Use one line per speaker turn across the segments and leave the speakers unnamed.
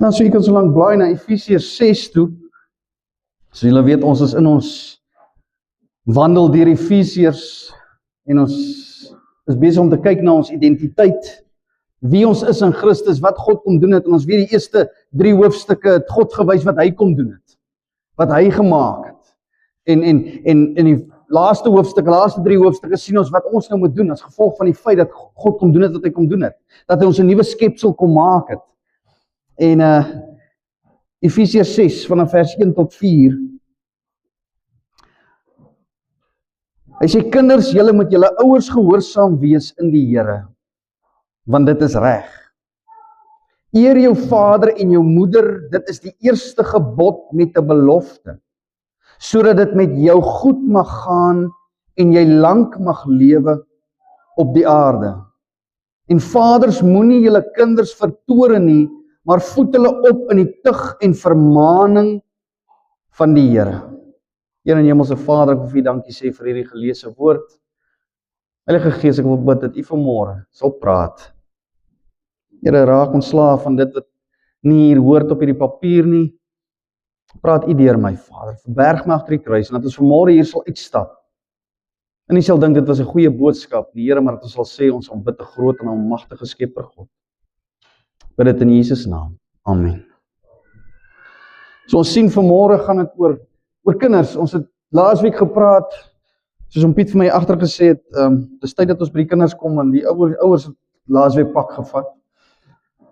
Nou, so jy kan so lank blaai na Efesiërs 6 toe. So julle weet, ons is in ons wandel deur Efesiërs en ons is besig om te kyk na ons identiteit, wie ons is in Christus, wat God kom doen het, en ons weet die eerste 3 hoofstukke het God gewys wat hy kom doen het, wat hy gemaak het. En in die laaste 3 hoofstukke sien ons wat ons nou moet doen, as gevolg van die feit dat God kom doen het wat hy kom doen het, dat hy ons 'n nuwe skepsel kom maak het. En Efesiërs 6 vanaf vers 1 tot 4. Hy sê, kinders, julle moet julle ouers gehoorsaam wees in die Here, want dit is reg. Eer jou vader en jou moeder, dit is die eerste gebod met 'n belofte, sodat dit met jou goed mag gaan en jy lank mag lewe op die aarde. En vaders, moenie julle kinders vertoren nie, maar voed hulle op in die tug en vermaning van die Here. Here en Hemelse Vader, ek wil vir U dankie sê vir hierdie geleesde woord. Heilige Gees, ek wil bid dat U vanmôre sal praat. Here, raak ontslae van dit wat nie hier hoort op hierdie papier nie. Praat U deur my, Vader. Verberg my agter die kruis, en dat ons vanmôre hier sal uitstap. En U sal dink dit was 'n goeie boodskap, die Here, maar dat ons sal sê ons aanbid 'n groot en almagtige Skepper God. Bid dit in Jesus naam. Amen. So ons sien vanmôre gaan dit oor kinders. Ons het laasweek gepraat, soos om Piet vir my agter gesê het, dis tyd dat ons by die kinders kom, want die ouers het laasweek pak gevat.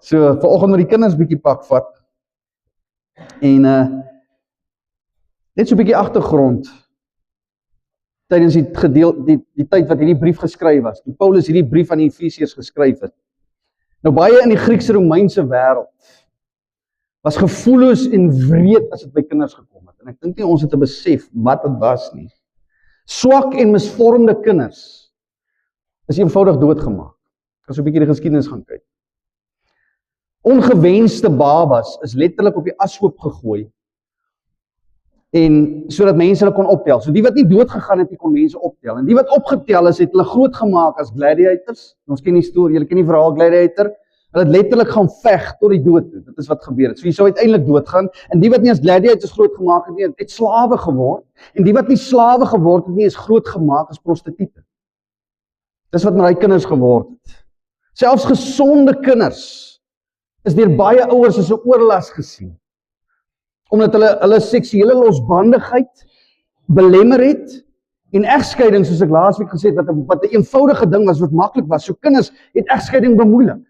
So vanoggend moet die kinders bietjie pak vat. En net so 'n bietjie agtergrond tydens die tyd wat hierdie brief geskryf was. Toe Paulus hierdie brief aan die Efesiërs geskryf het. Nou baie in die Grieks-Romeinse wêreld was gevoelloos en wreed as dit by kinders gekom het. En ek dink nie ons het 'n besef wat dit was nie. Swak en misvormde kinders is eenvoudig doodgemaak. Ek gaan so 'n bietjie die geskiedenis gaan kyk. Ongewenste babas is letterlik op die ashoop gegooi, en sodat mense hulle kon optel. So die wat nie dood gegaan het, die kon mense optel. En die wat opgetel is, het hulle groot gemaak as gladiators. Ons ken die storie, julle ken die verhaal gladiator. Hulle het letterlik gaan veg tot die dood toe. Dit is wat gebeur het. So jy sou uiteindelik doodgaan. En die wat nie as gladiators groot gemaak het nie, het slawe geword. En die wat nie slawe geword het nie, is groot gemaak as prostituie. Dis wat met daai kinders geword het. Selfs gesonde kinders is deur baie ouers as 'n oorlas gesien, omdat hulle seksuele losbandigheid belemmer het, en egskeiding, soos ek laasweek gesê het, wat 'n eenvoudige ding was, wat maklik was. So kinders het egskeiding bemoeilik.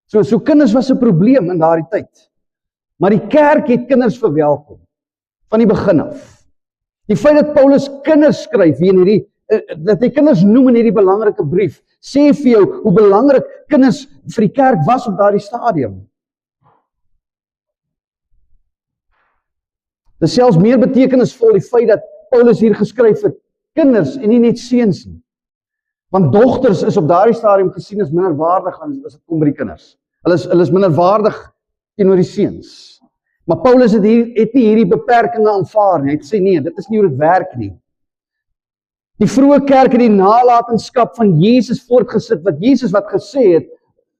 So kinders was 'n probleem in daardie tyd. Maar die kerk het kinders verwelkom, van die begin af. Die feit dat Paulus kinders skryf hier in hierdie, dat hy kinders noem in hierdie belangrike brief, sê vir jou hoe belangrik kinders vir die kerk was op daardie stadium. Dit is selfs meer betekenisvol die feit dat Paulus hier geskryf het, kinders en nie net seuns nie. Want dogters is op daardie stadium gesien as minderwaardig as dit kom by die kinders. Hulle is minderwaardig teenoor die seuns. Maar Paulus het nie hierdie beperkinge aanvaar nie. Hy het gesê nee, dit is nie hoe dit werk nie. Die vroeë kerk het die nalatenskap van Jesus voortgesit, wat Jesus wat gesê het,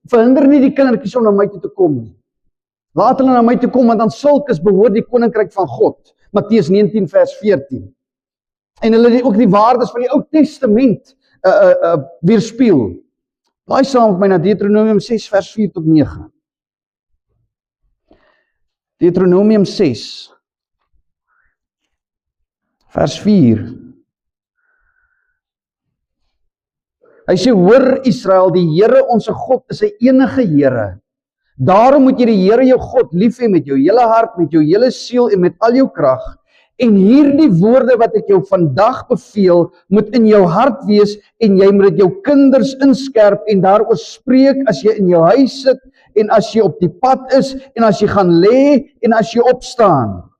verhinder nie die kindertjies om na my toe te kom nie. Laat hulle na my toe kom, want dan sulkes behoort die koninkryk van God. Matteus 19 vers 14. En hulle het ook die waardes van die Ou Testament weerspieël. Laai saam met my na Deuteronomium 6 vers 4 tot 9. Deuteronomium 6 vers 4. Hy sê, hoor Israel, die Here onse God is 'n enige Here. Daarom moet jy die Here jou God lief hê met jou hele hart, met jou hele siel en met al jou krag. En hierdie woorde wat ek jou vandag beveel, moet in jou hart wees, en jy moet dit jou kinders inskerp en daaroor spreek as jy in jou huis sit, en as jy op die pad is, en as jy gaan lê, en as jy opstaan.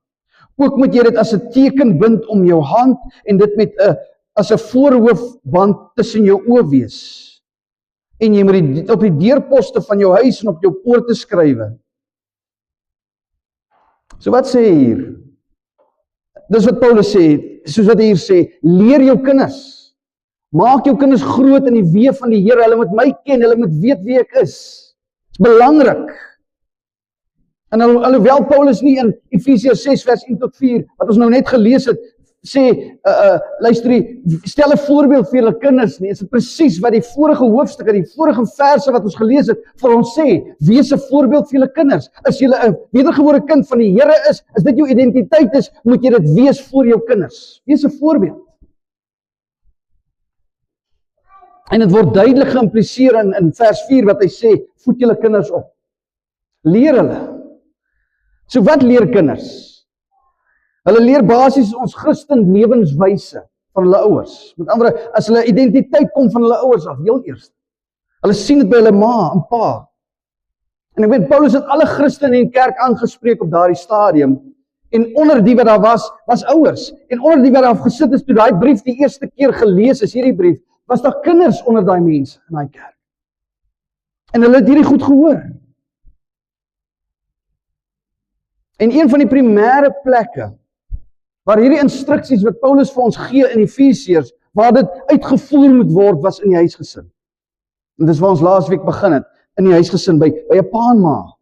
Ook moet jy dit as 'n teken bind om jou hand, en dit met as 'n voorhoofband tussen jou oë wees. En jy moet dit op die deurposte van jou huis en op jou poorte skrywe. So wat sê hier? Dis wat Paulus sê, soos wat hy hier sê, leer jou kinders. Maak jou kinders groot in die weë van die Here. Hulle moet my ken, hulle moet weet wie ek is. Dit is belangrik. En alhoewel Paulus nie in Efesiërs 6 vers 1 tot 4, wat ons nou net gelees het, sê, luister, stel 'n voorbeeld vir julle kinders nie, is dit presies wat die vorige hoofstukke, die vorige verse wat ons gelees het, vir ons sê, wees 'n voorbeeld vir julle kinders. As jy 'n wedergebore kind van die Here is, as dit jou identiteit is, moet jy dit wees vir jou kinders. Wees 'n voorbeeld. En dit word duidelik geïmpliseer in vers 4 wat hy sê, voed julle kinders op. Leer hulle. So wat leer kinders? Hulle leer basies ons Christen lewenswyse van hulle ouers. Met ander woorde, as hulle identiteit kom van hulle ouers af, heel eers. Hulle sien dit by hulle ma en pa. En ek weet, Paulus het alle Christene in die kerk aangespreek op daardie stadium. En onder die wat daar was ouers. En onder die wat daar gesit is, toe daai brief die eerste keer gelees is, hierdie brief, was daar kinders onder daai mense in daai kerk. En hulle het hierdie goed gehoor. En een van die primêre plekke waar hierdie instruksies wat Paulus vir ons gee in Efesiërs, waar dit uitgevoer moet word, was in die huisgesin. En dis waar ons laasweek begin het, in die huisgesin, by 'n pa en ma,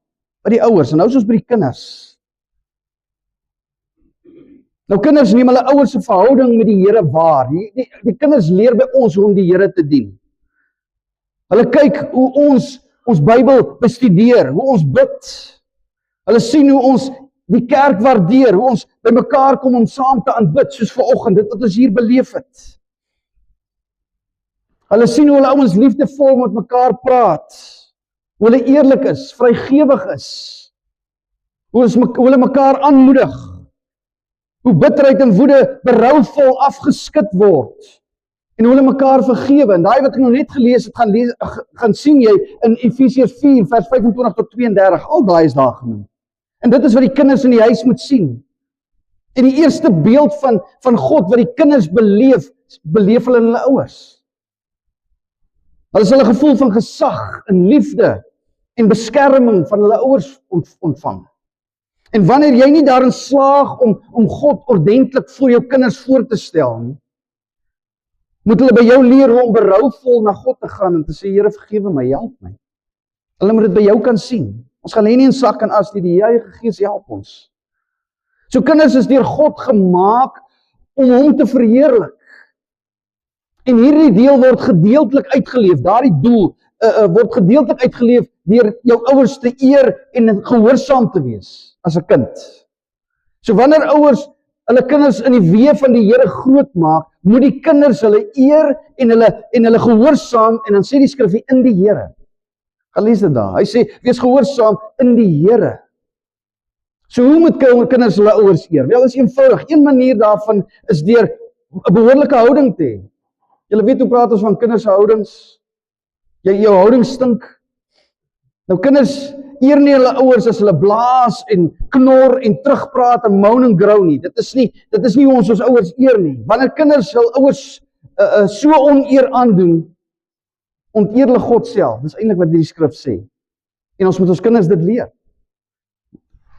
by die ouers, en nou is ons by die kinders. Nou kinders neem hulle ouers se verhouding met die Here waar. Die kinders leer by ons hoe om die Here te dien. Hulle kyk hoe ons Bybel bestudeer, hoe ons bid. Hulle sien hoe ons die kerk waardeer, hoe ons by mekaar kom om saam te aanbid, soos vanoggend, dit wat ons hier beleef het. Hulle sien hoe hulle ouens liefdevol met mekaar praat, hoe hulle eerlik is, vrygewig is, hoe hulle mekaar aanmoedig, hoe bitterheid en woede berouvol afgeskit word, en hoe hulle mekaar vergewe. En daai wat ek nou net gelees het, gaan sien jy in Efesiërs 4 vers 25 tot 32, al daai is daar genoem. En dit is wat die kinders in die huis moet sien. En die eerste beeld van God wat die kinders beleef hulle in hulle ouers. Hulle sal 'n gevoel van gesag en liefde en beskerming van hulle ouers ontvang. En wanneer jy nie daarin slaag om God ordentlik voor jou kinders voor te stel nie, moet hulle by jou leer hoe om berouvol na God te gaan en te sê, Here vergewe my, help my. Hulle moet dit by jou kan sien. Ons gaan nie in sak en as nie, die Heilige Gees help ons. So kinders is deur God gemaak om hom te verheerlik. En hierdie deel word gedeeltelik uitgeleef, daardie doel word gedeeltelik uitgeleef deur jou ouers te eer en gehoorsaam te wees as 'n kind. So wanneer ouers hulle kinders in die weë van die Here groot maak, moet die kinders hulle eer en hulle gehoorsaam, en dan sê die skrif in die Here. Gaan lees dit daar. Hy sê, wees gehoorsaam in die Here. So hoe moet kinders hulle ouers eer? Wel, is eenvoudig. Een manier daarvan is deur 'n behoorlike houding te hê. Julle weet hoe praat ons van kinders se houdings? Jou houding stink. Nou kinders eer nie hulle ouers as hulle blaas en knor en terugpraat en moan en grou nie. Dit is nie hoe ons ouers eer nie. Wanneer kinders hul ouers so oneer aandoen, onteer hulle God self. Dis eintlik wat die skrif sê. En ons moet ons kinders dit leer.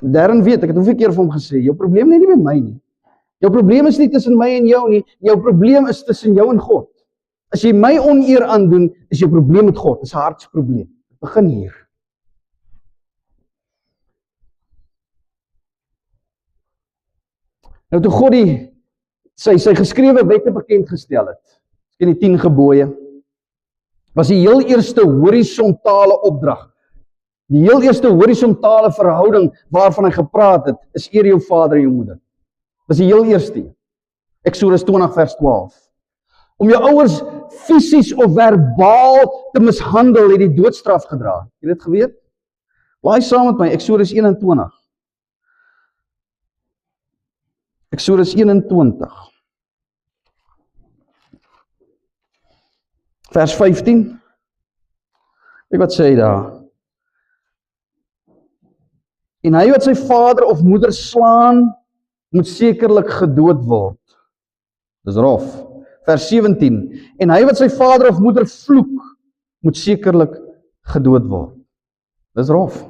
Darren weet, ek het hoeveel keer vir hom gesê, jou probleem lê nie by my nie. Jou probleem is nie tussen my en jou nie, jou probleem is tussen jou en God. As jy my oneer aandoen, is jou probleem met God, dis 'n hartsprobleem. Dit begin hier. Nou toe God sy geskrewe wette bekend gestel het, in die 10 gebooie, was die heel eerste horisontale opdrag. Die heel eerste horisontale verhouding waarvan hy gepraat het, is eer jou vader en jou moeder. Dis die heel eerste. Eksodus 20 vers 12. Om jou ouers fisies of verbaal te mishandel, het die doodstraf gedra. Jy het dit geweet? Laai saam met my, Eksodus 21. Eksodus 21. Vers 15. Kyk wat sê hy daar. En hy wat sy vader of moeder slaan, moet sekerlik gedood word. Dis rof. Vers 17. En hy wat sy vader of moeder vloek, moet sekerlik gedood word. Dis rof.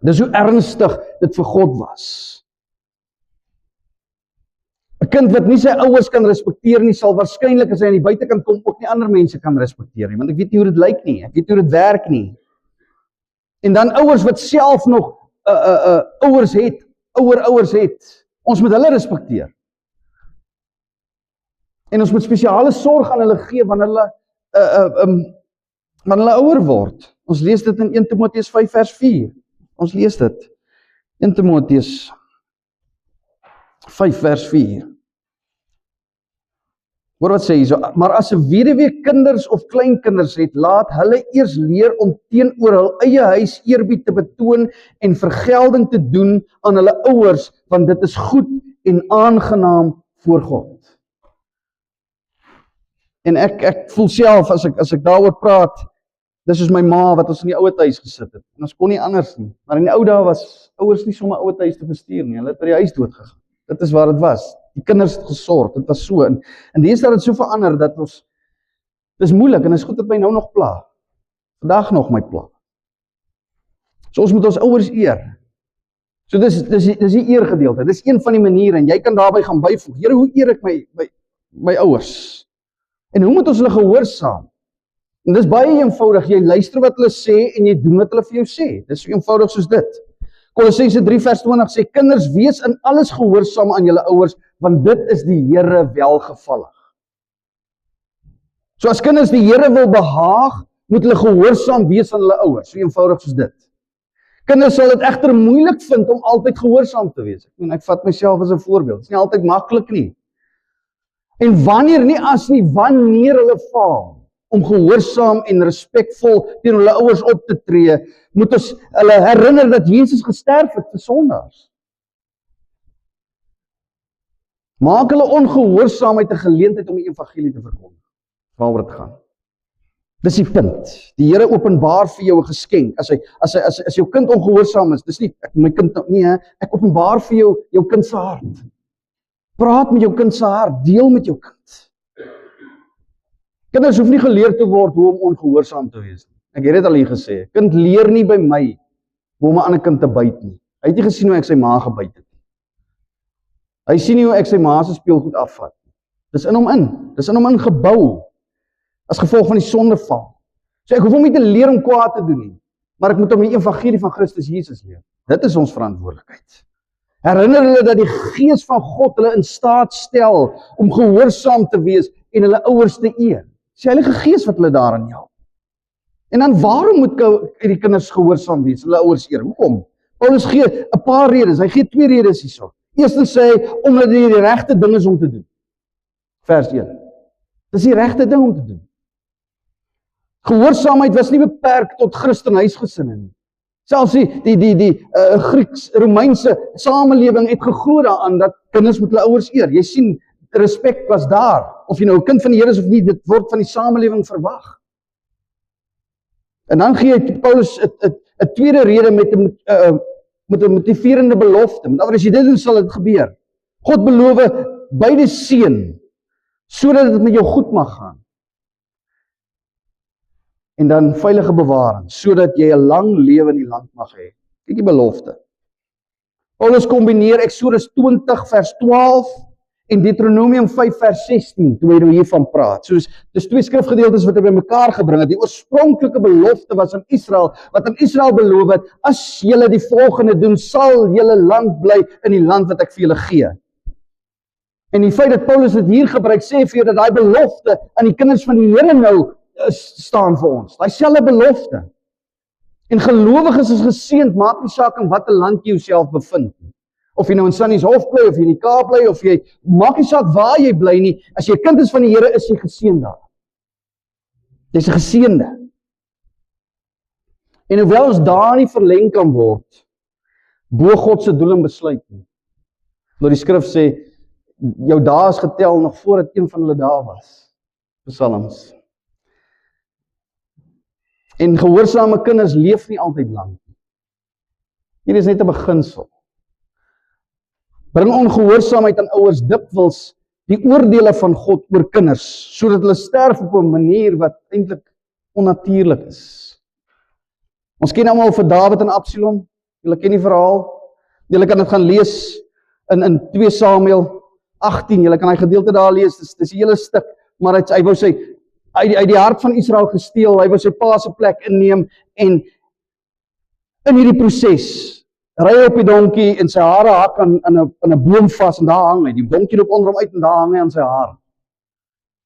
Dis hoe ernstig dit vir God was. 'n Kind wat nie sy ouers kan respekteer nie, sal waarskynlik as hy aan die buitekant kom ook nie ander mense kan respekteer nie, want ek weet nie hoe dit lyk nie, ek weet nie hoe dit werk nie. En dan ouers wat self nog ouers het, ouers het, ons moet hulle respekteer. En ons moet spesiale sorg aan hulle gee wanneer hulle ouer word. Ons lees dit in 1 Timoteus 5 vers 4. Ons lees dit. 1 Timoteus 5 vers 4. Hoor wat sê hierso, maar as 'n weduwee kinders of kleinkinders het, laat hulle eers leer om teenoor hul eie huis eerbied te betoon en vergelding te doen aan hulle ouers, want dit is goed en aangenaam voor God. En ek voel self, as ek daaroor praat, dis soos my ma wat ons in die ouer huis gesit het. En ons kon nie anders nie. Maar in die ou dae was ouers nie sommer ouer huis te bestuur nie. Hulle het by die huis dood gegaan. Dit is waar dit was. Die kinders het gesorg, dit was so. En deesdae het dit so verander dat ons, dis moeilik en is goed dat my nou nog pla. Vandag nog my pla. So ons moet ons ouers eer. So dis die eergedeelte. Dis een van die maniere en jy kan daarbey gaan byvoeg. Here, hoe eer ek my ouers? En hoe moet ons hulle gehoorsaam? En dis baie eenvoudig. Jy luister wat hulle sê en jy doen wat hulle vir jou sê. Dis so eenvoudig soos dit. Kolossense 3 vers 20 sê, kinders, wees in alles gehoorsaam aan julle ouers, want dit is die Here welgevallig. So as kinders die Here wil behaag, moet hulle gehoorsaam wees aan hulle ouers. So eenvoudig soos dit. Kinders sal dit egter moeilik vind om altyd gehoorsaam te wees. Ek vat myself as 'n voorbeeld. Dit is nie altyd maklik nie. En wanneer hulle faal om gehoorsaam en respekvol teenoor hulle ouers op te tree, moet ons hulle herinner dat Jesus gesterf het vir sondaars. Maak hulle ongehoorsaamheid 'n geleentheid om die evangelie te verkondig. Waaroor dit gaan. Dis die punt. Die Here openbaar vir jou 'n geskenk. As jou kind ongehoorsaam is, dis nie my kind nie, ek openbaar vir jou kind se hart. Praat met jou kind se hart, deel met jou kind. Kinders hoef nie geleer te word hoe om ongehoorsaam te wees nie. Ek het dit al hier gesê. Kind leer nie by my hoe om 'n ander kind te byt nie. Hy het nie gesien hoe ek sy ma gebyt het nie. Hy sien nie hoe ek sy ma se speelgoed afvat nie. Dis in hom in. Dis in hom ingebou. As gevolg van die sondeval. So ek hoef hom nie te leer om kwaad te doen nie, maar ek moet hom die evangelie van Christus Jesus leer. Dit is ons verantwoordelikheid. Herinner hulle dat die Gees van God hulle in staat stel om gehoorsaam te wees en hulle ouers te eer. Dis die Heilige Gees wat hulle daarin help. En dan waarom moet die kinders gehoorsaam wees, hulle ouers eer? Hoekom? Paulus gee 'n paar redes. Hy gee 2 redes hierso. Eerstens sê hy omdat dit die regte ding is om te doen. Vers 1. Dis die regte ding om te doen. Gehoorsaamheid was nie beperk tot Christen huisgesinne nie. Selfs die Grieks-Romeinse samelewing het geglo daaraan dat kinders met hulle ouers eer. Jy sien, respek was daar. Of jy nou 'n kind van die Here is of nie, dit word van die samelewing verwag. En dan gee hy Paulus 'n tweede rede met 'n motiverende belofte. Met ander woorde, as jy dit doen, sal dit gebeur. God beloof beide seën, sodat dit met jou goed mag gaan. En dan veilige bewaring, sodat jy 'n lang lewe in die land mag hê. Kyk die belofte. Paulus kombineer Eksodus 20 vers 12 en Deuteronomium 5 vers 16, toe hy nou hiervan praat. So dis 2 skrifgedeeltes wat hy bymekaar gebring het. Die oorspronklike belofte was aan Israel, wat aan Israel beloof het, as julle die volgende doen, sal julle land bly in die land wat ek vir julle gee. En die feit dat Paulus dit hier gebruik, sê vir jou dat daai belofte aan die kinders van die Here nou staan vir ons. Daai selfde belofte. En gelowiges is geseënd, maak nie saak in watter land jy jouself bevind nie. Of jy nou in Sannieshof bly, of jy in die Kaap bly, of jy, maak nie saak waar jy bly nie, as jy 'n kind is van die Here, is jy geseënd daar. Jy's 'n geseënde. En hoewel ons daar nie verleng kan word, bo God se doel en besluit nie. Maar die skrif sê, jou dae is getel nog voordat een van hulle daar was. Psalms. En gehoorsame kinders leef nie altyd lank nie. Hier is net 'n beginsel. Bring ongehoorsaamheid aan ouers dikwels die oordeele van God oor kinders, sodat hulle sterf op 'n manier wat eintlik onnatuurlik is. Ons ken almal vir Dawid en Absalom. Julle ken die verhaal. Julle kan dit gaan lees in 2 Samuel 18. Julle kan hy gedeelte daar lees. Dis 'n hele stuk, maar hy wou sy uit die hart van Israel gesteel. Hy wou sy pa se plek inneem en in hierdie proses ry op die donkie en sy hare hak aan 'n boom vas en daar hang hy. Die donkie loop onder hom uit en daar hang hy aan sy hare.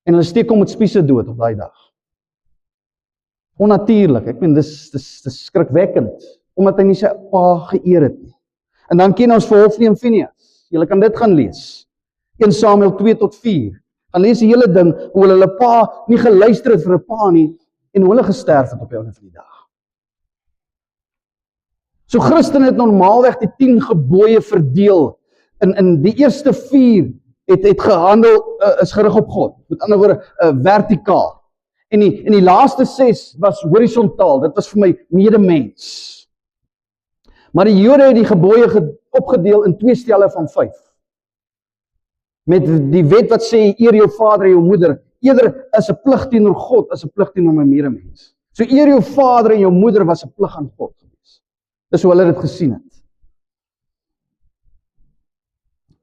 En hulle steek hom met spiese dood op daai dag. Onnatuurlik, ek meen dis skrikwekkend, omdat hy nie sy pa geëer het nie. En dan ken ons vir Hofni en Fineas. Julle kan dit gaan lees. 1 Samuel 2-4. Gaan lees die hele ding, hoe hulle pa nie geluister het vir 'n pa nie, en hoe hulle gesterf het op die einde van die dag. So Christene het normaalweg die 10 gebooie verdeel. In die eerste 4 het gehandel, is gerig op God. Met ander woorde, vertikaal. En die laaste 6 was horisontaal. Dit was vir my medemens. Maar die Jode het die gebooie opgedeel in 2 stelle van 5. Met die wet wat sê, eer jou vader en jou moeder, eerder is 'n plig teenoor God as 'n plig teenoor my medemens. So eer jou vader en jou moeder was 'n plig aan God gewees. Dis hoe hulle dit gesien het.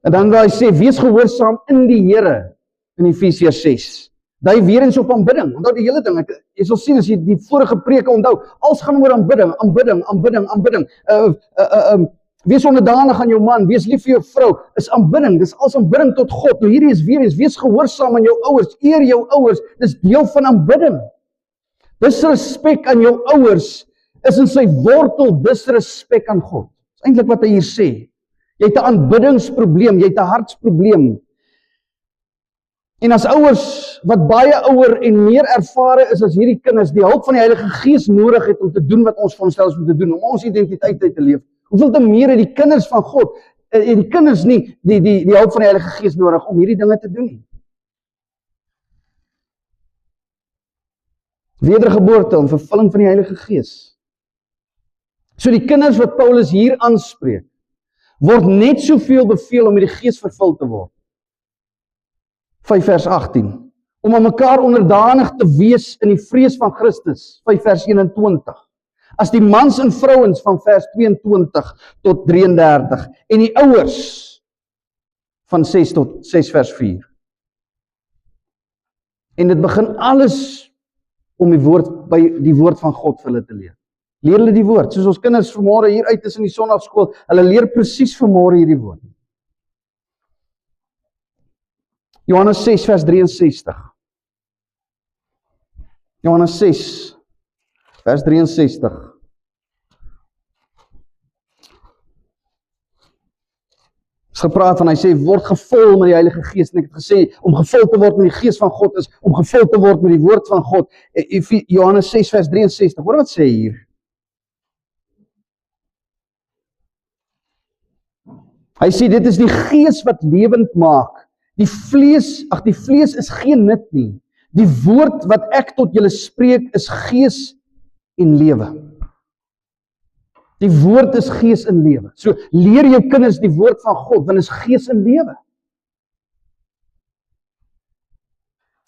En dan wil hy sê, wees gehoorsaam in die Here, in Efesiërs 6. Daai weer eens op aanbidding. Onthou die hele ding, jy sal sien as jy die vorige preke onthou, alles gaan oor aanbidding. Wees onderdanig aan jou man, wees lief vir jou vrou, is aanbidding, dis als aanbidding tot God. Nou hierdie is weer eens, wees gehoorsaam aan jou ouers, eer jou ouers, dis deel van aanbidding. Disrespek aan jou ouers is in sy wortel disrespek aan God. Dis eintlik wat hy hier sê. Jy het 'n aanbiddingsprobleem, jy het 'n hartsprobleem. En as ouers wat baie ouer en meer ervare is as hierdie kinders, die hulp van die Heilige Gees nodig het om te doen wat ons veronderstel is om te doen, om ons identiteit uit te leef. Hoeveel te meer het die kinders van God, en die kinders nie die hulp van die Heilige Gees nodig om hierdie dinge te doen nie. Wedergeboorte en vervulling van die Heilige Gees. So die kinders wat Paulus hier aanspreek, word net soveel beveel om met die Gees vervul te word. 5 vers 18. Om aan mekaar onderdanig te wees in die vrees van Christus. 5 vers 21. As die mans en vrouens van vers 22 tot 33. En die ouers van 6 vers 4. En dit begin alles om by die woord van God vir hulle te leer. Leer hulle die woord, soos ons kinders vanmôre hier uit is in die Sondagskool, hulle leer presies vanmôre hierdie woord. Johannes 6 vers 63. Johannes 6 vers 63. Is gepraat van, hy sê, word gevul met die Heilige Gees, en ek het gesê, om gevul te word met die Gees van God is, om gevul te word met die woord van God. Johannes 6 vers 63, hoor wat sê hier? Hy sê, dit is die Gees wat lewend maak. Die vlees is geen nut nie. Die woord wat ek tot julle spreek is gees en lewe. Die woord is gees en lewe. So leer jou kinders die woord van God, want is gees en lewe.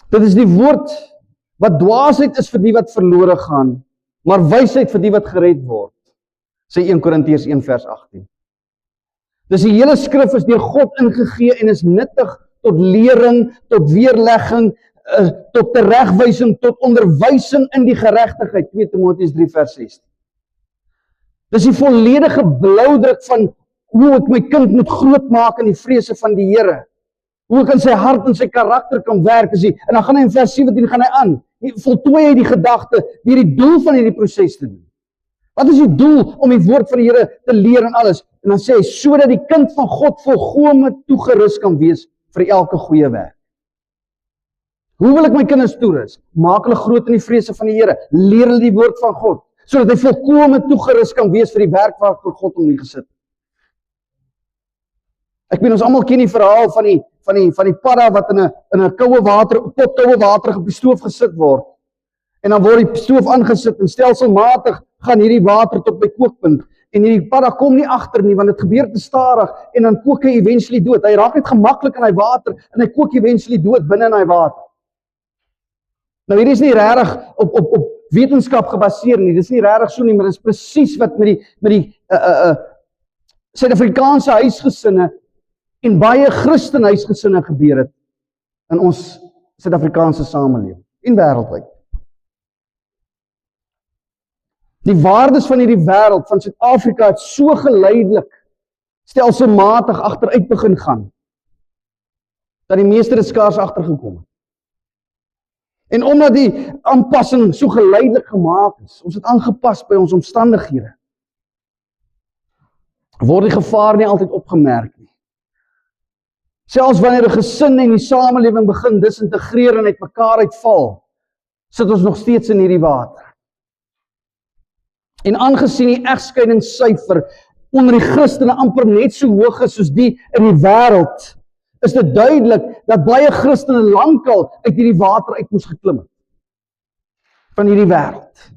Dit is die woord wat dwaasheid is vir die wat verlore gaan, maar wysheid vir die wat gered word. Sê 1 Korintiërs 1 vers 18. Dus die hele skrif is deur God ingegee en is nuttig tot lering, tot weerlegging, tot teregwysing, tot onderwysing in die geregtigheid. 2 Timoteus 3 vers 16. Dis die volledige blauwdruk van hoe ek my kind moet grootmaak in die vrese van die Here. Hoe ek in sy hart en sy karakter kan werk. En dan gaan hy in vers 17 gaan hy aan. Voltooi hy die gedagte deur die doel van hierdie proses te doen. Wat is die doel om die woord van die Here te leer en alles? En dan sê hy, sodat die kind van God volkome toegerus kan wees vir elke goeie werk. Hoe wil ek my kinders toerus? Maak hulle groot in die vrese van die Here. Leer hulle die woord van God, sodat hy volkome toegerus kan wees vir die werk waarvoor God hom hier gesit. Ek meen, ons almal ken die verhaal van die padda wat in 'n koue water, pot koue water op die stoof gesit word. En dan word die stoof aangesit en stelselmatig gaan hierdie water tot by kookpunt. En hierdie padda kom nie agter nie, want dit gebeur te stadig en dan kook hy eventually dood. Hy raak net gemaklik in hy water en hy kook eventually dood binne in hy water. Nou hierdie is nie regtig op wetenskap gebaseer nie. Dis nie regtig so nie, maar dis presies wat met die Suid-Afrikaanse huisgesinne en baie Christen huisgesinne gebeur het in ons Suid-Afrikaanse samelewing en wêreldwyd. Die waardes van hierdie wêreld, van Suid-Afrika, het so geleidelik, stelselmatig agteruit begin gaan, dat die meeste dit skaars agtergekom het. En omdat die aanpassing so geleidelik gemaak is, ons het aangepas by ons omstandighede, word die gevaar nie altyd opgemerk nie. Selfs wanneer 'n gesin en die samelewing begin disintegreer en uit mekaar uitval, sit ons nog steeds in hierdie water. En aangesien die egskeidingssyfer onder die Christene amper net so hoog is soos die in die wêreld, is dit duidelik dat baie Christene lankal uit hierdie water uit moes geklim het. Van hierdie wêreld.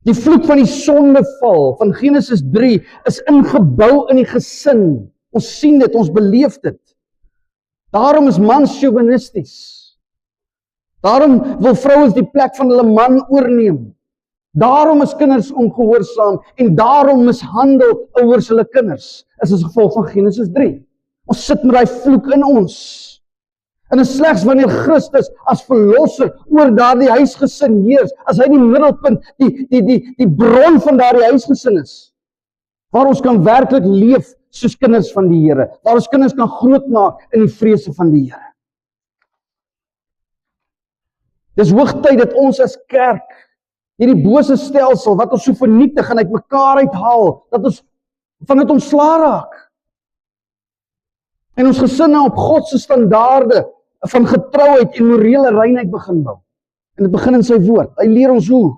Die vloek van die sondeval van Genesis 3 is ingebou in die gesin. Ons sien dit, ons beleef dit. Daarom is mans chauvinisties. Daarom wil vrouens die plek van hulle man oorneem. Daarom is kinders ongehoorsaam en daarom mishandel ouers hulle kinders. Is as gevolg van Genesis 3. Ons sit met daai vloek in ons. En dit is slegs wanneer Christus as verlosser oor daardie huisgesin heers, as hy die middelpunt, die bron van daardie huisgesin is, waar ons kan werklik leef soos kinders van die Here, waar ons kinders kan grootmaak in die vrese van die Here. Dis hoogtyd dat ons as kerk hierdie bose stelsel wat ons so vernietig en uit mekaar uithaal, dat ons van dit ontslae raak. En ons gesinne op God se standaarde van getrouheid en morele reinheid begin bou. En dit begin in sy woord. Hy leer ons hoe.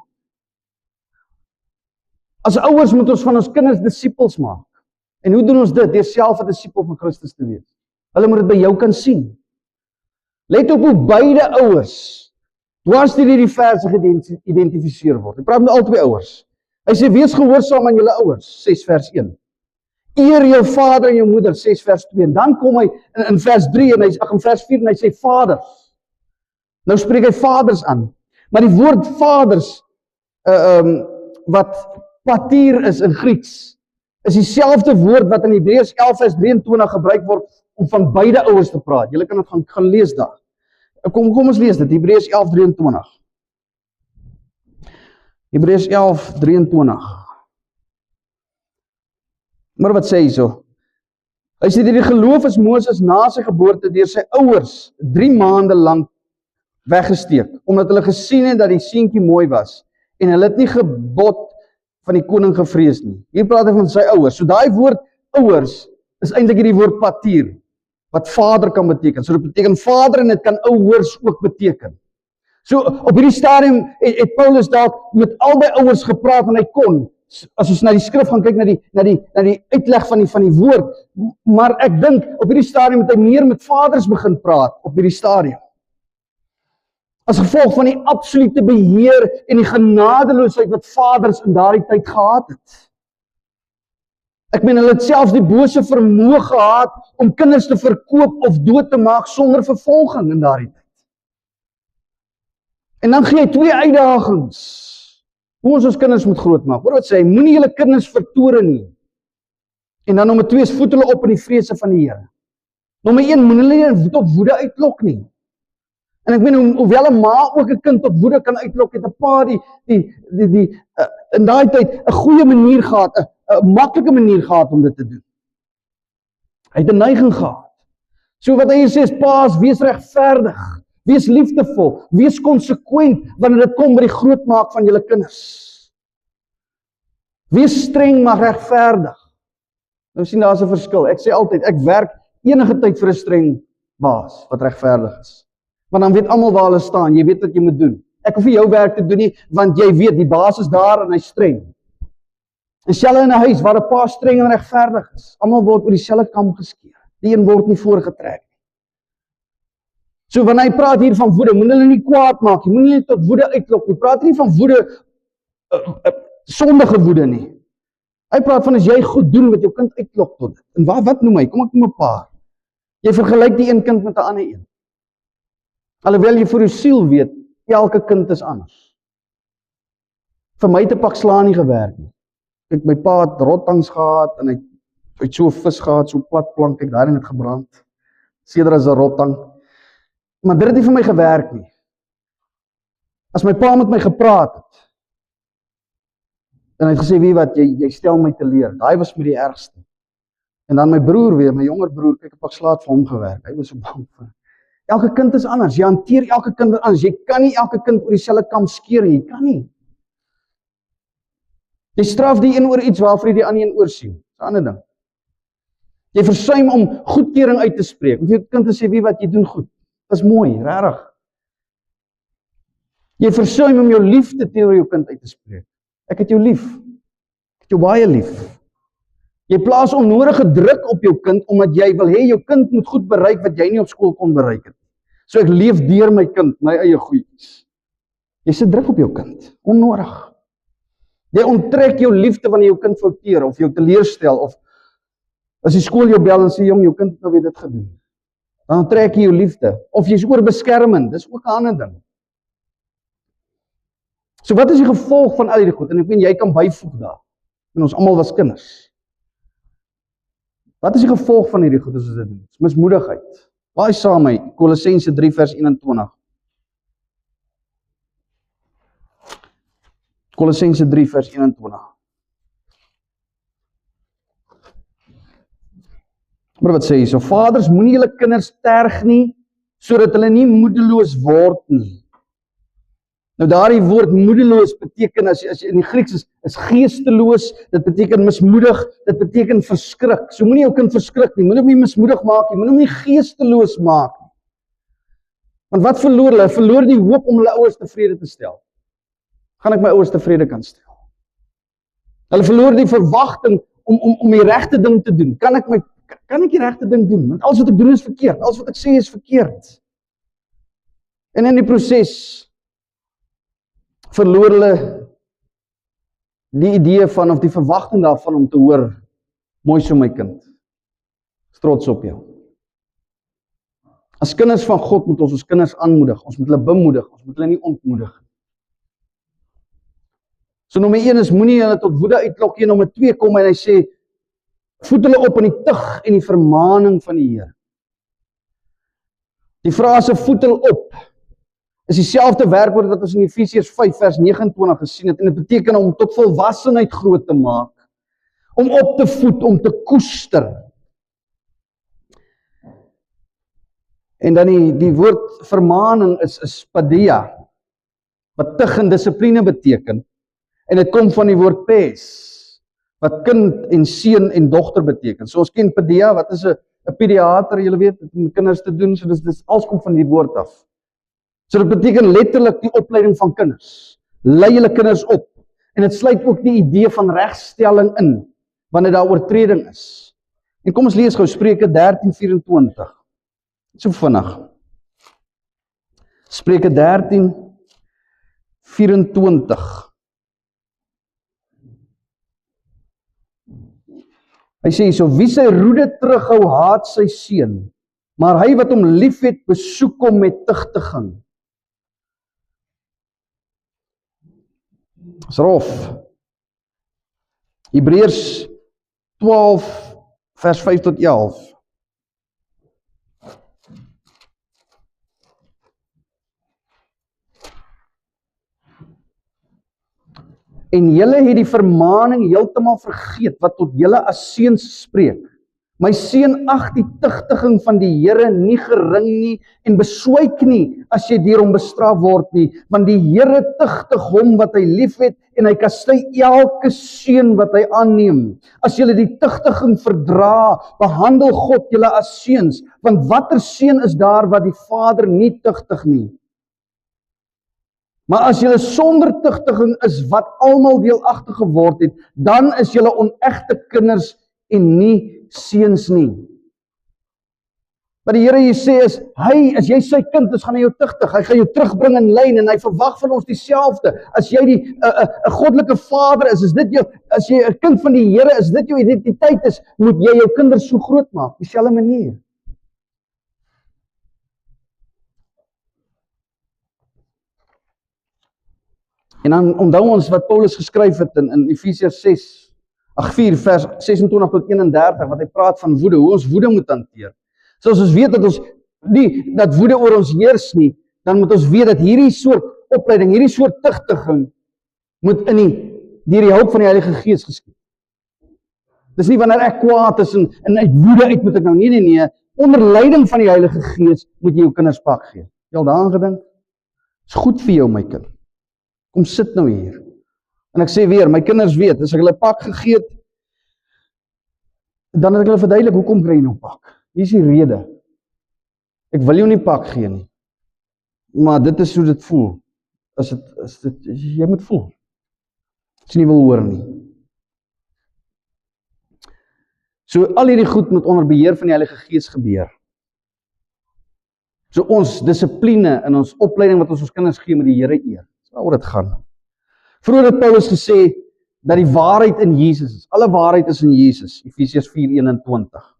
As ouers moet ons van ons kinders disippels maak. En hoe doen ons dit? Deur self 'n disipel van Christus te wees. Hulle moet dit by jou kan sien. Let op hoe beide ouers dwars deur hierdie verse geïdentifiseer word. Ek praat met albei ouers. Hy sê, wees gehoorsaam aan julle ouers, 6 vers 1. Eer jou vader en jou moeder, 6 vers 2. En dan kom hy in vers 3 en in vers 4 en hy sê vaders. Nou spreek hy vaders aan. Maar die woord vaders, wat patir is in Grieks, is dieselfde woord wat in Hebreërs 11 vers 23 gebruik word om van beide ouers te praat. Julle kan dit gaan lees daar. Kom ons lees dit, Hebreërs 11:23. Hebreërs 11:23. Maar wat sê hy so? Hy sê die geloof is Moses na sy geboorte deur sy ouers 3 maande lank weggesteek, omdat hulle gesien het dat die seentjie mooi was en hulle het nie gebod van die koning gevrees nie. Hier praat hy van sy ouers. So daai woord ouers is eintlik hierdie woord patir, wat vader kan beteken. So dit beteken vader en dit kan ouers ook beteken. So op hierdie stadium het Paulus dalk met albei ouers gepraat en hy kon, as ons na die skrif gaan kyk, na die uitleg van die woord, maar ek dink op hierdie stadium het hy meer met vaders begin praat op hierdie stadium. As gevolg van die absolute beheer en die genadeloosheid wat vaders in daardie tyd gehad het. Ek meen, hulle het selfs die bose vermoë gehad om kinders te verkoop of dood te maak sonder vervolging in daardie tyd. En dan gee hy 2 uitdagings. Hoe ons kinders moet grootmaak. Hoor wat sê hy, moenie julle kinders vertore nie. En dan nommer 2 is voed hulle op in die vrese van die Here. Nommer 1, moenie hulle nie tot woede uitlok nie. En ek meen, hoewel 'n ma ook 'n kind tot woede kan uitlok, het 'n pa in daai tyd 'n goeie manier gehad, 'n maklike manier gehad om dit te doen. Hy het 'n neiging gehad. So wat hy sê is, paas, wees regverdig, wees liefdevol, wees konsekwent wanneer dit kom by die grootmaak van julle kinders. Wees streng maar regverdig. Nou sien daar's 'n verskil. Ek sê altyd, ek werk enige tyd vir 'n streng baas wat regverdig is. Want dan weet almal waar hulle staan, jy weet wat jy moet doen. Ek hoef nie jou werk te doen nie, want jy weet, die baas is daar en hy's streng. En selfs in 'n huis waar 'n pa streng en regverdig is, almal word oor dieselfde kam geskeer. Die een word nie voorgetrek nie. So wanneer hy praat hier van woede, moet hulle nie kwaad maak nie, moet hulle nie tot woede uitlok nie. Praat nie van woede, sondige woede nie. Hy praat van as jy goed doen wat jou kind uitlok tot dit. En wat noem hy? Kom ek noem 'n paar. Jy vergelyk die een kind met 'n ander een. Alhoewel jy vir jou siel weet, elke kind is anders. Vir my te pak slaan nie gewerk nie. Ek my pa het rottangs gehad en hy het so 'n vis gehad, so plat plank, ek daarin het gebrand. Sedert as 'n rottang. Maar dit het nie vir my gewerk nie. As my pa met my gepraat het, En hy het gesê, weet wat, jy stel my te leer. Daai was met die ergste. En dan my broer weer, my jonger broer, kyk, ek slaat vir hom gewerk. Hy was so bang vir. Elke kind is anders. Jy hanteer elke kind anders. Jy kan nie elke kind oor dieselfde kam skeer nie. Jy kan nie. Jy straf die een oor iets waarvoor jy die ander een oorsien. Dis 'n ander ding. Jy versuim om goedkeuring uit te spreek. Om vir jou kind te sê, weet wat, jy doen goed. Dis mooi, regtig. Jy versuim om jou liefde teenoor jou kind uit te spreek. Ek het jou lief. Ek het jou baie lief. Jy plaas onnodige druk op jou kind, omdat jy wil hê jou kind moet goed bereik wat jy nie op skool kon bereik het. So ek leef deur my kind, my eie goedjies. Jy sit druk op jou kind, onnodig. Jy onttrek jou liefde wanneer jou kind fouteer, of jou teleurstel, of as die skool jou bel en sê, jong, jou kind het nou weer dit gedoen. Dan onttrek jy jou liefde. Of jy is oorbeskermend, dis ook 'n ander ding. So wat is die gevolg van al hierdie goed? En ek weet, jy kan byvoeg daar. En ons almal was kinders. Wat is die gevolg van hierdie goed as ons dit doen? Dis mismoedigheid. Laai saam my, Kolossense 3 vers 21. Kolossense 3 vers 21. Maar wat sê hy so? Vaders, moenie julle kinders terg nie, sodat hulle nie moedeloos word nie. Nou daardie woord moedeloos beteken, as jy in die Grieks is geesteloos, dit beteken mismoedig, dit beteken verskrik. So moenie jou kind verskrik nie, moenie hom nie mismoedig maak nie, moenie hom nie geesteloos maak nie. Want wat verloor hulle? Verloor die hoop om hulle ouers tevrede te stel. Gaan ek my ouers tevrede kan stel? Hulle verloor die verwagting om die regte ding te doen. Kan ek die regte ding doen? Want alles wat ek doen is verkeerd, alles wat ek sê is verkeerd. En in die proses verloor hulle die idee van, of die verwagting daarvan om te hoor, mooi so my kind, is trots op jou. As kinders van God moet ons kinders aanmoedig, ons moet hulle bemoedig, ons moet hulle nie ontmoedig. So nommer 1 is, moenie hulle tot woede uitlok nie. Nommer 2 kom en hy sê, voed hulle op in die tug en die vermaning van die Here. Die frase voed hulle op is dieselfde werkwoord wat ons in Efesiërs 5 vers 29 gesien het, en dit beteken om tot volwassenheid groot te maak, om op te voed, om te koester. En dan die woord vermaning is padia, wat tug en dissipline beteken, en dit kom van die woord pes, wat kind en seun en dogter beteken. So ons ken padia, wat is 'n pediater, julle weet, met kinders te doen, so dis alles kom van die woord af. So dit beteken letterlik die opleiding van kinders. Lei julle kinders op. En dit sluit ook die idee van regstelling in, wanneer daar oortreding is. En kom ons lees gou Spreuke 13:24. So vinnig. Spreuke 13:24. Hy sê so, wie sy roede terughou, haat sy seun, maar hy wat hom liefhet, besoek hom met tugtiging. Dis rof. Hebreërs 12 vers 5 tot 11. En julle het die vermaning heeltemal vergeet wat tot julle as seuns spreek. My seun, ag die tugtiging van die Here nie gering nie en beswyk nie as jy deur hom bestraf word nie, want die Here tugtig hom wat hy liefhet en hy kastei elke seun wat hy aanneem. As julle die tugtiging verdra, behandel God julle as seuns, want watter seun is daar wat die Vader nie tugtig nie? Maar as julle sonder tugtiging is wat almal deelagtig geword het, dan is julle onegte kinders en nie seuns nie. Wat die Here hier sê is, as jy sy kind is, gaan hy jou tugtig, hy gaan jou terugbring in lyn, en hy verwag van ons dieselfde. As jy 'n goddelike vader is dit jou, as jy 'n kind van die Here is, dit jou identiteit is, moet jy jou kinders so groot maak, dieselfde manier. En dan onthou ons wat Paulus geskryf het in Efesiërs 4 vers 26 tot 31, wat hy praat van woede, hoe ons woede moet hanteer. So as ons weet dat ons nie, dat woede oor ons heers nie, dan moet ons weet dat hierdie soort opleiding, hierdie soort tugtiging, moet in die deur die hulp van die Heilige Gees geskied. Dis nie wanneer ek kwaad is en uit woede uit moet ek nou, nee, onder leiding van die Heilige Gees moet jy jou kinders pak gee. Jy al daaraan gedink? Is goed vir jou, my kind. Kom sit nou hier. En ek sê weer, my kinders weet, as ek hulle pak gegee het, dan het ek hulle verduidelik, hoekom kry jy nou pak? Hier is die rede. Ek wil jou nie pak gee nie. Maar dit is hoe dit voel. Jy moet voel. As jy nie wil hoor nie. So al hierdie goed moet onder beheer van die Heilige Gees gebeur. So ons dissipline in ons opleiding wat ons kinders gee met die Here eer. Dis waaroor dit gaan. Vroeger het Paulus gesê dat die waarheid in Jesus is. Alle waarheid is in Jesus. Efesiërs 4:21.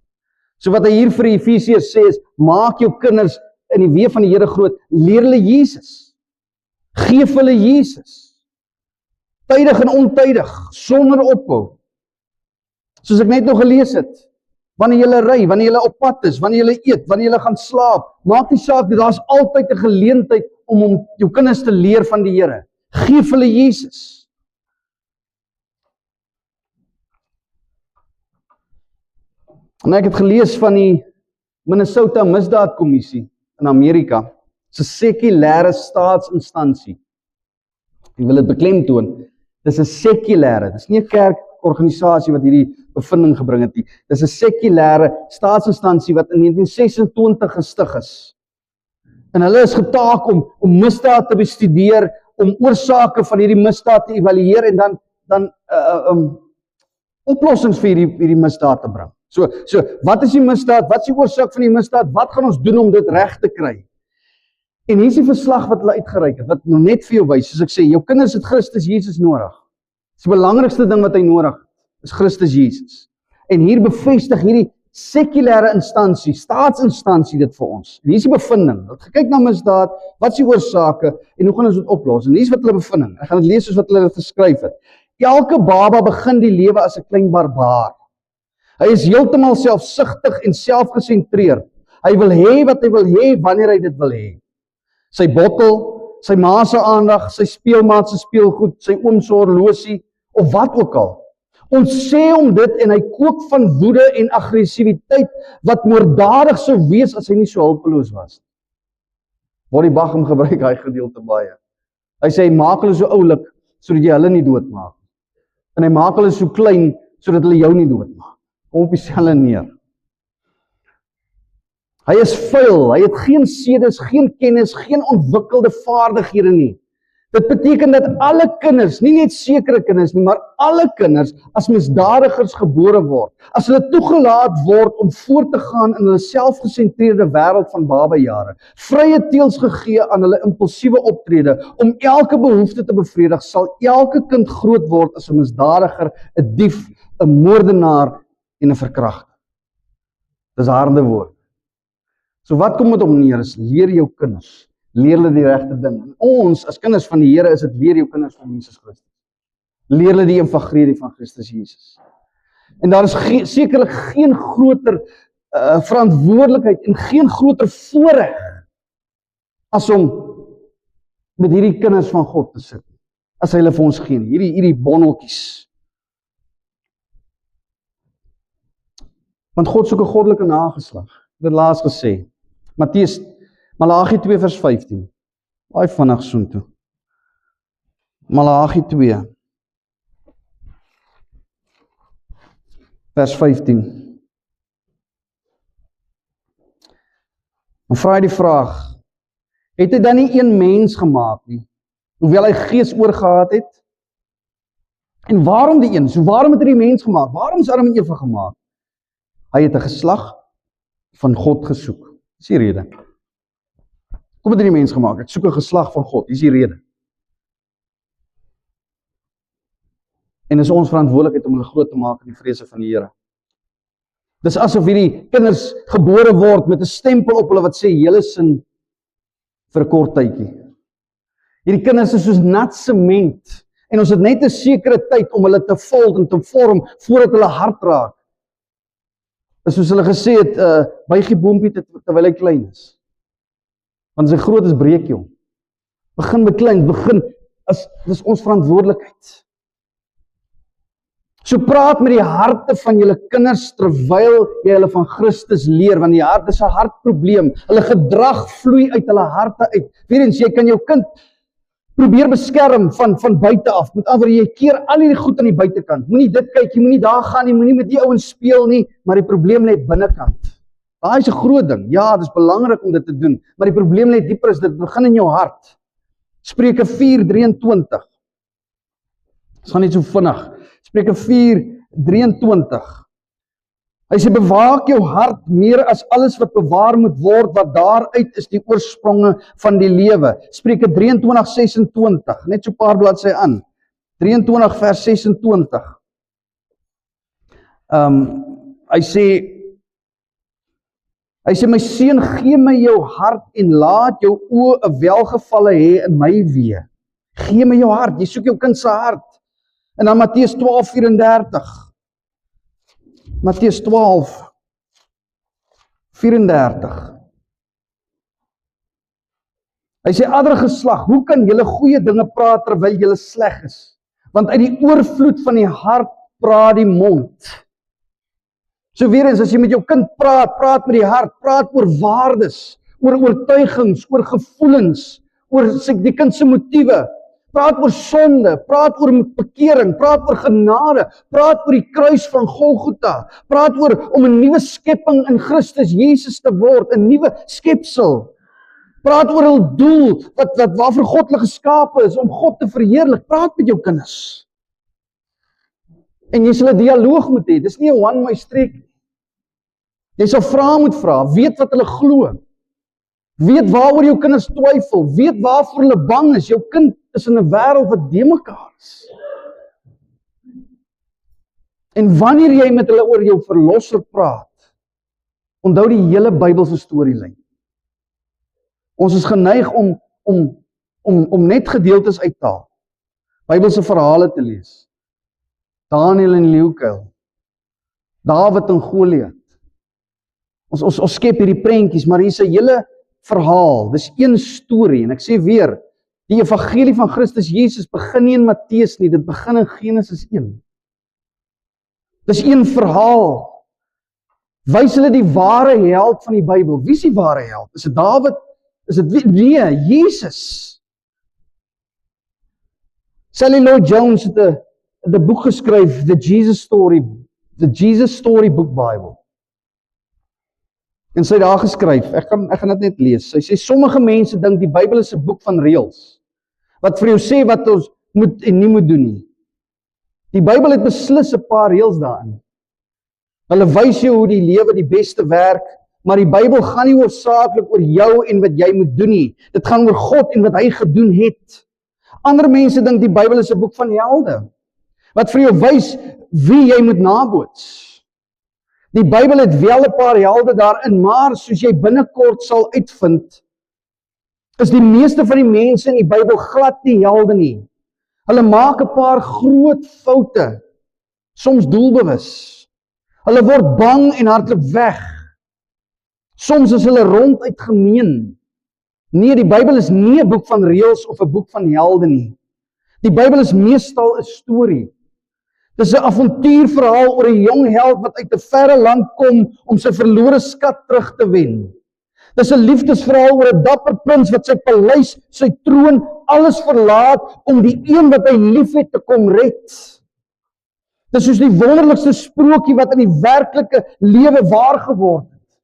So wat hy hier vir die Efesiërs sê is, maak jou kinders in die weë van die Here groot, leer hulle Jesus. Geef hulle Jesus. Tydig en ontydig, sonder ophou. Soos ek net nog gelees het, wanneer jy ry, wanneer jy op pad is, wanneer jy eet, wanneer jy gaan slaap, maak nie saak, daar's altyd 'n geleentheid om jou kinders te leer van die Here. Geef hulle Jesus. En ek het gelees van die Minnesota Misdaadkommissie in Amerika, se sekulêre staatsinstansie. Ek wil dit beklemtoon, dis 'n sekulêre, dis nie 'n kerkorganisasie wat hierdie bevinding gebring het nie. Dis 'n sekulêre staatsinstansie wat in 1926 gestig is. En hulle is getaak om misdaad te bestudeer, om oorsake van hierdie misdaad te evalueer en dan oplossings vir hierdie misdaad te bring. So, wat is die misdaad? Wat is die oorsaak van die misdaad? Wat gaan ons doen om dit reg te kry? En hier is die verslag wat hulle uitgereik het, wat nou net vir jou wys, soos ek sê, jou kinders het Christus Jesus nodig. Dis die belangrikste ding wat hy nodig het, is Christus Jesus. En hier bevestig hierdie sekulêre instansie, staatsinstansie dit vir ons. En hier is die bevinding. Hulle het gekyk na misdaad, wat is die oorsake en hoe gaan ons dit oplos? En hier is wat hulle bevinding. Ek gaan dit lees soos wat hulle dit geskryf het. Elke baba begin die lewe as 'n klein barbaar. Hy is heeltemal selfsugtig en selfgesentreerd. Hy wil hê wat hy wil hê wanneer hy dit wil hê. Sy bottel, sy ma se aandag, sy speelmaat se speelgoed, sy oom se horlosie of wat ook al. Ons sê hom dit en hy kook van woede en aggressiwiteit wat moorddadig sou wees as hy nie so hulpeloos was. Word die Bacham gebruik hy gedeelte baie. Hy sê hy maak hulle so oulik sodat jy hulle nie doodmaak. En hy maak hulle so klein sodat hulle jou nie doodmaak. Kom op dieselfde neer. Hy is vuil, hy het geen sedes, geen kennis, geen ontwikkelde vaardighede nie. Dit beteken dat alle kinders, nie net sekere kinders nie, maar alle kinders as misdadigers gebore word. As hulle toegelaat word om voort te gaan in hulle selfgesentreerde wêreld van babajare, vrye teels gegee aan hulle impulsiewe optrede om elke behoefte te bevredig, sal elke kind groot word as 'n misdadiger, 'n dief, 'n moordenaar en 'n verkragter. Dis harde woord. So wat kom dit om neer is, leer jou kinders, leer hulle die regte ding. En ons, as kinders van die Here, is dit leer jou kinders van Jesus Christus. Leer hulle die evangelie van Christus Jesus. En daar is sekerlik geen groter verantwoordelikheid en geen groter voorreg as om met hierdie kinders van God te sit, as hy hulle vir ons gee, hierdie bonneltjies. Want God soek 'n goddelike nageslag. Ek het laas gesê, Malagi 2 vers 15. Baie vinnig soontoe. Malagi 2 vers 15. Dan vra hy die vraag, het hy dan nie een mens gemaak nie, hoewel hy gees oorgehad het? En waarom die een? So waarom het hy die mens gemaak? Waarom is Adam en Eva gemaak? Hy het 'n geslag van God gesoek. Dis die rede. Kom het hy die mens gemaak? Ek soek 'n geslag van God. Dis die rede. En is ons verantwoordelikheid om hulle groot te maak in die vrese van die Here. Dis asof hierdie kinders gebore word met 'n stempel op hulle wat sê julle sin vir 'n kort tydjie. Hierdie kinders is soos nat sement en ons het net 'n sekere tyd om hulle te vul en te vorm voordat hulle hard raak. Dis soos hulle gesê het, buig die boompie terwyl hy klein is. Want as hy groot is, breek jy hom. Begin beklein, dis ons verantwoordelikheid. So praat met die harte van julle kinders terwyl jy hulle van Christus leer, want die hart is 'n hartprobleem. Hulle gedrag vloei uit hulle harte uit. Weer eens, jy kan jou kind probeer beskerm van buite af. Met ander woorde, jy keer al hierdie goed aan die buitekant. Moenie dit kyk, jy moenie daar gaan nie, moenie met die ouens speel nie, maar die probleem lê binnekant. Daai is 'n groot ding. Ja, dit is belangrik om dit te doen, maar die probleem lê dieper, is dit begin in jou hart. Spreuke 4:23. Dit gaan net so vinnig. Spreuke 4:23. Hy sê, bewaak jou hart meer as alles wat bewaar moet word, wat daaruit is die oorspronge van die lewe. Spreuke 23:26, net so 'n paar bladsy aan. 23 vers 26. Hy sê, my seun, gee my jou hart en laat jou oë 'n welgevalle hê in my weë. Gee my jou hart, jy soek jou kind se hart. En dan Matteus 12:34. Matteus 12:34. Hy sê, ander geslag, hoe kan julle goeie dinge praat terwyl julle sleg is? Want uit die oorvloed van die hart praat die mond. So weer eens, as jy met jou kind praat met die hart, praat oor waardes, oor oortuigings, oor gevoelens, oor die kind se motiewe. Praat oor sonde, praat oor bekering, praat oor genade, praat oor die kruis van Golgotha, praat oor om 'n nuwe skepping in Christus Jesus te word, 'n nuwe skepsel. Praat oor 'n doel waarvoor God hulle geskape is, om God te verheerlik. Praat met jou kinders. En jy sal 'n dialoog moet hê. Dis nie 'n one-way streek nie. Jy sal vrae moet vra, weet wat hulle glo. Weet waaroor jou kinders twyfel, weet waarvoor hulle bang is. Jou kind is in 'n wêreld wat de mekaar is. En wanneer jy met hulle oor jou verlosser praat, onthou die hele Bybelse storielyn. Ons is geneig om net gedeeltes uit te haal. Bybelse verhale te lees. Daniël en leeukuil. Dawid en Goliat. Ons skep hierdie prentjies, maar hier is 'n hele verhaal. Dis een storie en ek sê weer, die evangelie van Christus Jesus begin nie in Matteus nie, dit begin in Genesis 1. Dis een verhaal. Wys hulle die ware held van die Bybel. Wie is die ware held? Is dit Dawid? Is dit nee, Jesus. Sally Lloyd Jones het 'n boek geskryf, The Jesus Story Book Bible. En sy het daar geskryf, ek gaan dit net lees. Sy sê, sommige mense dink die Bybel is 'n boek van reëls, wat vir jou sê wat ons moet en nie moet doen nie. Die Bybel het beslis 'n paar reëls daarin. Hulle wys jou hoe die lewe die beste werk, maar die Bybel gaan nie hoofsaaklik oor jou en wat jy moet doen nie. Dit gaan oor God en wat hy gedoen het. Ander mense dink die Bybel is 'n boek van helde, wat vir jou wys wie jy moet naboots. Die Bybel het wel 'n paar helde daarin, maar soos jy binnekort sal uitvind, is die meeste van die mense in die Bybel glad nie helde nie. Hulle maak 'n paar groot foute, soms doelbewus. Hulle word bang en hardloop weg. Soms is hulle ronduit gemeen. Nee, die Bybel is nie 'n boek van reëls of 'n boek van helde nie. Die Bybel is meestal 'n storie. Dis 'n avontuurverhaal oor 'n jong held wat uit 'n verre land kom om sy verlore skat terug te wen. Dis 'n liefdesverhaal oor 'n dapper prins wat sy paleis, sy troon, alles verlaat om die een wat hy liefhet te kom red. Dis soos die wonderlikste sprokie wat in die werklike lewe waar geword het.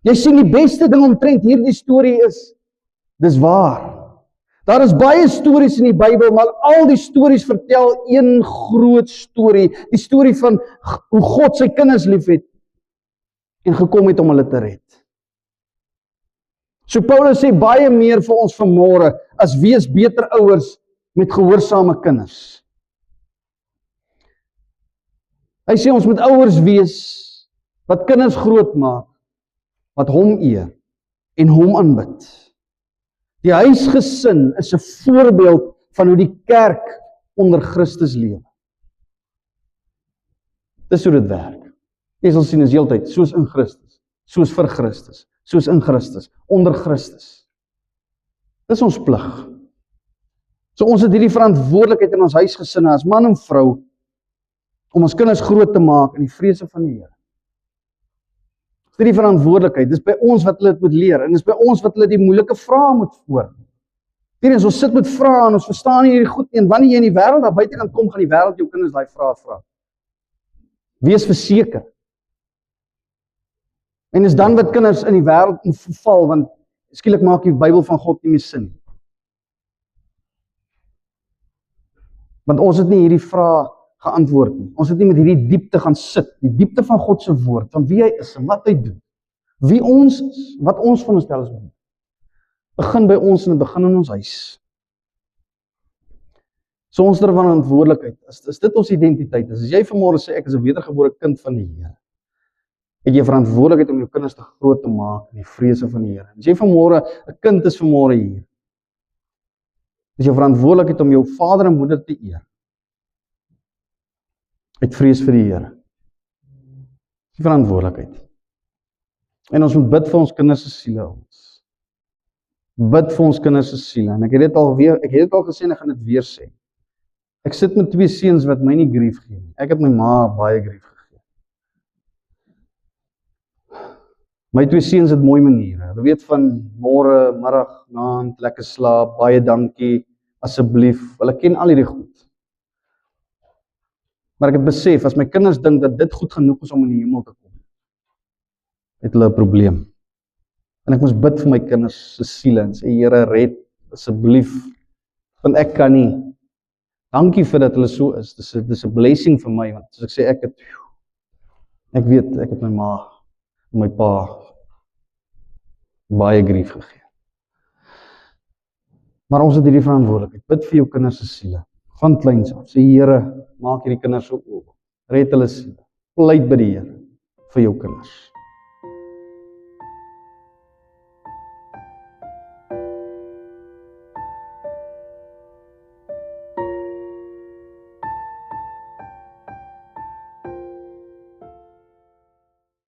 Jy sien, die beste ding omtrent hierdie storie is, dis waar. Daar is baie stories in die Bybel, maar al die stories vertel een groot storie. Die storie van hoe God sy kinders liefhet en gekom het om hulle te red. So Paulus sê baie meer vir ons vanmôre as wees beter ouers met gehoorsame kinders. Hy sê ons moet ouers wees wat kinders grootmaak, wat hom eer en hom aanbid. Die huisgesin is 'n voorbeeld van hoe die kerk onder Christus lewe. Dis hoe dit werk. Jy sal sien is heeltyd soos in Christus, soos vir Christus, soos in Christus, onder Christus. Dis ons plig. So ons het hierdie verantwoordelikheid in ons huisgesinne as man en vrou om ons kinders groot te maak in die vrese van die Here. Dis die verantwoordelikheid, dis by ons wat hulle dit moet leer, en dis by ons wat hulle die moeilike vrae moet voor. Ons sit met vrae en ons verstaan nie hierdie goed nie, en wanneer jy in die wêreld daar buitekant kom, gaan die wêreld jou kinders daai vrae vra. Wees verseker. En is dan wat kinders in die wêreld val, want skielik maak die Bybel van God nie meer sin. Want ons het nie hierdie vrae geantwoord nie. Ons het nie met hierdie diepte gaan sit, die diepte van God se woord, van wie hy is en wat hy doen. Wie ons is, wat ons van ons stel is doen. Begin by ons en begin in ons huis. So ons verantwoordelikheid, is dit ons identiteit? As jy vanmôre sê, ek is 'n wedergebore kind van die Here, het jy verantwoordelikheid om jou kinders te groot te maak in die vrese van die Here. As jy vanmôre 'n kind is vanmôre hier, is jou verantwoordelikheid om jou vader en moeder te eer. Uit vrees vir die Here. Die verantwoordelikheid. En ons moet bid vir ons kinders se siele. Bid vir ons kinders se siele. En ek het dit al gesê en ek gaan dit weer sê. Ek sit met 2 seuns wat my nie grief gee nie. Ek het my ma baie grief gegee. My 2 seuns het mooi maniere. Hulle weet van môre, middag, aand, lekker slaap, baie dankie, asseblief. Hulle ken al hierdie goed. Maar ek het besef, as my kinders dink dat dit goed genoeg is om in die hemel te kom, het hulle 'n probleem. En ek moes bid vir my kinders se siele en sê, Here, red asseblief, want ek kan nie. Dankie vir dat hulle so is. Dis 'n blessing vir my, want as ek sê ek weet ek het my ma en my pa baie grief gegee. Maar ons het hierdie verantwoordelikheid. Bid vir jou kinders se siele. Van kleins af. Sê Here, maak hierdie kinders so oop. Red hulle siele. Pleit by die Here vir jou kinders.